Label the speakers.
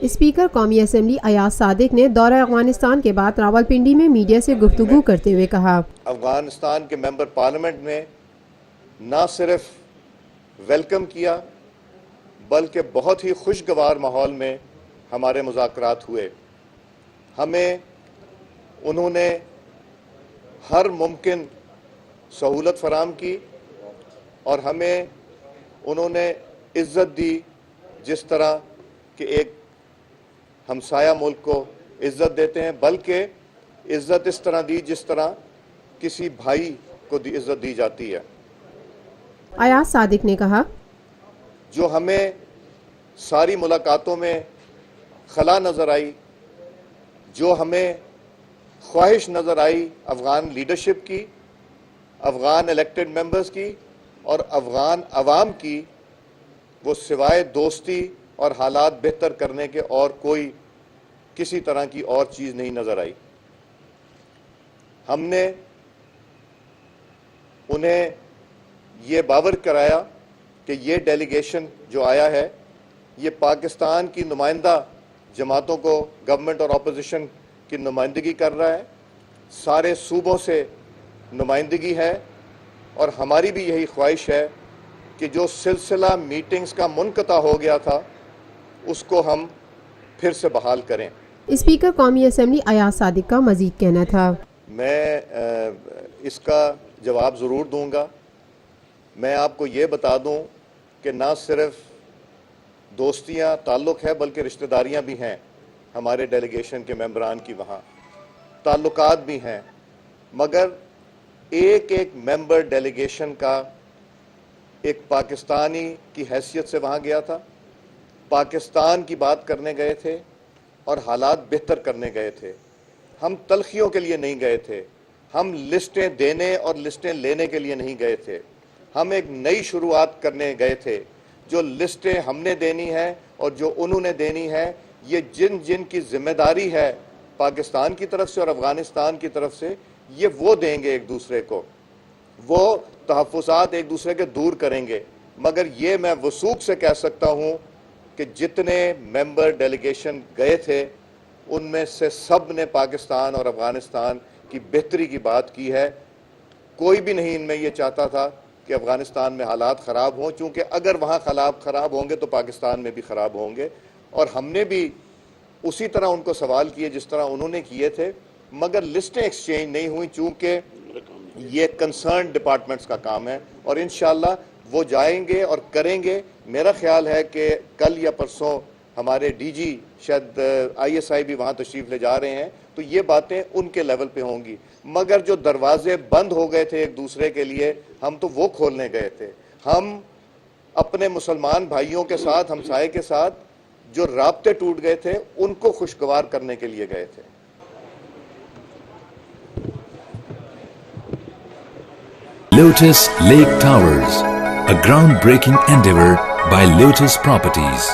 Speaker 1: Speaker قومی assembly Ayaz Sadiq نے دورہ افغانستان کے بعد راولپنڈی میں میڈیا سے گفتگو کرتے ہوئے کہا،
Speaker 2: افغانستان کے ممبر پارلیمنٹ نے نہ صرف ویلکم کیا بلکہ بہت ہی خوشگوار ماحول میں ہمارے مذاکرات ہوئے. ہمیں انہوں نے ہر ممکن سہولت فراہم کی اور ہمیں انہوں نے عزت دی، جس طرح کہ ایک ہمسایہ ملک کو عزت دیتے ہیں، بلکہ عزت اس طرح دی جس طرح کسی بھائی کو عزت دی جاتی ہے.
Speaker 1: ایاز صادق نے کہا،
Speaker 2: جو ہمیں ساری ملاقاتوں میں خلا نظر آئی، جو ہمیں خواہش نظر آئی افغان لیڈرشپ کی، افغان الیکٹڈ ممبرز کی اور افغان عوام کی، وہ سوائے دوستی اور حالات بہتر کرنے کے اور کوئی کسی طرح کی اور چیز نہیں نظر آئی. ہم نے انہیں یہ باور کرایا کہ یہ ڈیلیگیشن جو آیا ہے یہ پاکستان کی نمائندہ جماعتوں کو، گورنمنٹ اور اپوزیشن کی نمائندگی کر رہا ہے، سارے صوبوں سے نمائندگی ہے، اور ہماری بھی یہی خواہش ہے کہ جو سلسلہ میٹنگز کا منقطع ہو گیا تھا اس کو ہم پھر سے بحال کریں.
Speaker 1: اسپیکر قومی اسمبلی ایاز صادق کا مزید کہنا تھا،
Speaker 2: میں اس کا جواب ضرور دوں گا. میں آپ کو یہ بتا دوں کہ نہ صرف دوستیاں تعلق ہے بلکہ رشتہ داریاں بھی ہیں ہمارے ڈیلیگیشن کے ممبران کی، وہاں تعلقات بھی ہیں، مگر ایک ممبر ڈیلیگیشن کا ایک پاکستانی کی حیثیت سے وہاں گیا تھا، پاکستان کی بات کرنے گئے تھے اور حالات بہتر کرنے گئے تھے. ہم تلخیوں کے لیے نہیں گئے تھے، ہم لسٹیں دینے اور لسٹیں لینے کے لیے نہیں گئے تھے، ہم ایک نئی شروعات کرنے گئے تھے. جو لسٹیں ہم نے دینی ہے اور جو انہوں نے دینی ہے، یہ جن کی ذمہ داری ہے پاکستان کی طرف سے اور افغانستان کی طرف سے، یہ وہ دیں گے ایک دوسرے کو، وہ تحفظات ایک دوسرے کے دور کریں گے. مگر یہ میں وثوق سے کہہ سکتا ہوں کہ جتنے ممبر ڈیلیگیشن گئے تھے ان میں سے سب نے پاکستان اور افغانستان کی بہتری کی بات کی ہے. کوئی بھی نہیں ان میں یہ چاہتا تھا کہ افغانستان میں حالات خراب ہوں، چونکہ اگر وہاں خراب ہوں گے تو پاکستان میں بھی خراب ہوں گے. اور ہم نے بھی اسی طرح ان کو سوال کیے جس طرح انہوں نے کیے تھے، مگر لسٹیں ایکسچینج نہیں ہوئیں چونکہ یہ کنسرن ڈپارٹمنٹس کا کام ہے، اور انشاءاللہ وہ جائیں گے اور کریں گے. میرا خیال ہے کہ کل یا پرسوں ہمارے ڈی جی شاید ISI بھی وہاں تشریف لے جا رہے ہیں، تو یہ باتیں ان کے لیول پہ ہوں گی. مگر جو دروازے بند ہو گئے تھے ایک دوسرے کے لیے، ہم تو وہ کھولنے گئے تھے. ہم اپنے مسلمان بھائیوں کے ساتھ، ہمسائے کے ساتھ جو رابطے ٹوٹ گئے تھے ان کو خوشگوار کرنے کے لیے گئے تھے.
Speaker 3: Lotus Lake Towers, a groundbreaking endeavor by Lotus Properties.